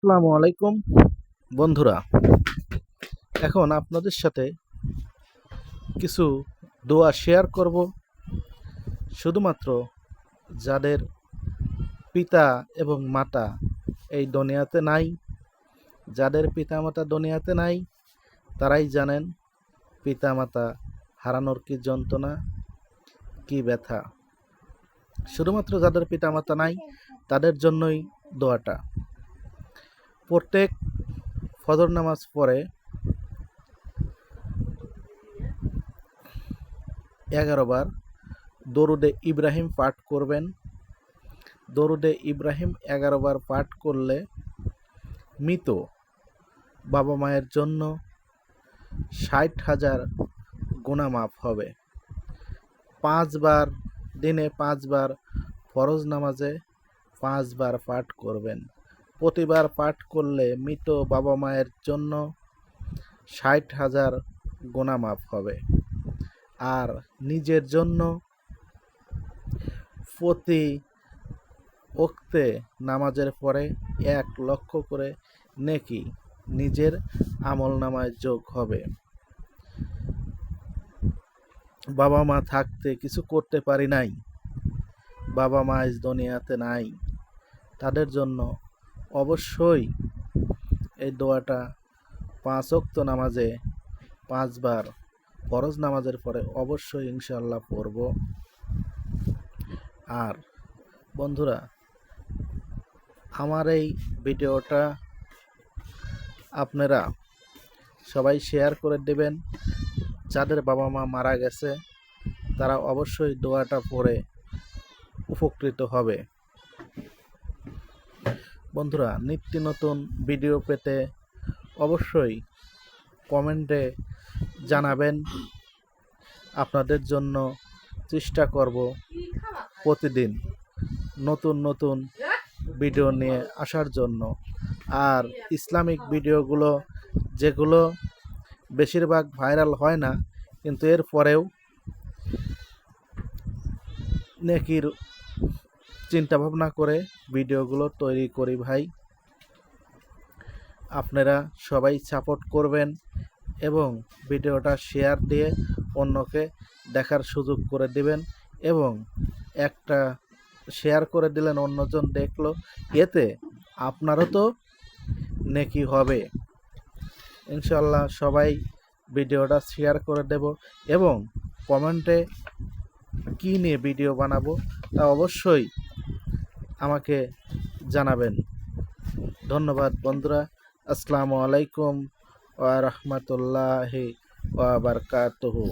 আসসালামু আলাইকুম বন্ধুরা। এখন আপনাদের সাথে কিছু দোয়া শেয়ার করব, শুধুমাত্র যাদের পিতা এবং মাতা এই দুনিয়াতে নাই, যাদের পিতামাতা দুনিয়াতে নাই তারাই জানেন পিতামাতা হারানোর কি যন্ত্রণা, কি ব্যথা। শুধুমাত্র যাদের পিতামাতা নাই তাদের জন্যই দোয়াটা। প্রত্যেক ফজর নামাজ পড়ে 11 বার দরুদে ইব্রাহিম পাঠ করবেন। দরুদে ইব্রাহিম 11 বার পাঠ করলে মৃত বাবা মায়ের জন্য 60,000 গুনাহ মাফ হবে। 5 বার, দিনে 5 বার ফরজ নামাজে 5 বার পাঠ করবেন। প্রতিবার পাঠ করলে মৃত বাবা মায়ের জন্য 60,000 গুনাহ মাফ হবে। আর নিজের জন্য প্রতি ওক্তে নামাজের পরে 1 লক্ষ করে নেকি নিজের আমলনামায় যোগ হবে। বাবা মা থাকতে কিছু করতে পারি নাই, বাবা মা আজ দুনিয়াতে নাই, তাদের জন্য অবশ্যই এই দোয়াটা 5 ওয়াক্ত নামাজে 5 বার ফরজ নামাজের পরে অবশ্যই ইনশাআল্লাহ পড়ব। আর বন্ধুরা, আমার এই ভিডিওটা আপনারা সবাই শেয়ার করে দেবেন। যাদের বাবা মা মারা গেছে তারা অবশ্যই দোয়াটা পড়ে উপকৃত হবে। বন্ধুরা, নিত্য নতুন ভিডিও পেতে অবশ্যই কমেন্টে জানাবেন। আপনাদের জন্য চেষ্টা করব প্রতিদিন নতুন নতুন ভিডিও নিয়ে আসার জন্য। আর ইসলামিক ভিডিওগুলো যেগুলো বেশিরভাগ ভাইরাল হয় না, কিন্তু এর পরেও নেকির চিন্তা ভাবনা করে ভিডিওগুলো তৈরি করি ভাই। আপনারা সবাই সাপোর্ট করবেন এবং ভিডিওটা শেয়ার দিয়ে অন্যকে দেখার সুযোগ করে দিবেন। এবং একটা শেয়ার করে দিলেন, অন্যজন দেখলো, এতে আপনারও তো নেকি হবে। ইনশাল্লাহ সবাই ভিডিওটা শেয়ার করে দেব এবং কমেন্টে কী নিয়ে ভিডিও বানাবো তা অবশ্যই আমাকে জানাবেন। ধন্যবাদ বন্ধুরা। আসসালামু আলাইকুম ওয়া রাহমাতুল্লাহি ওয়া বারাকাতুহু।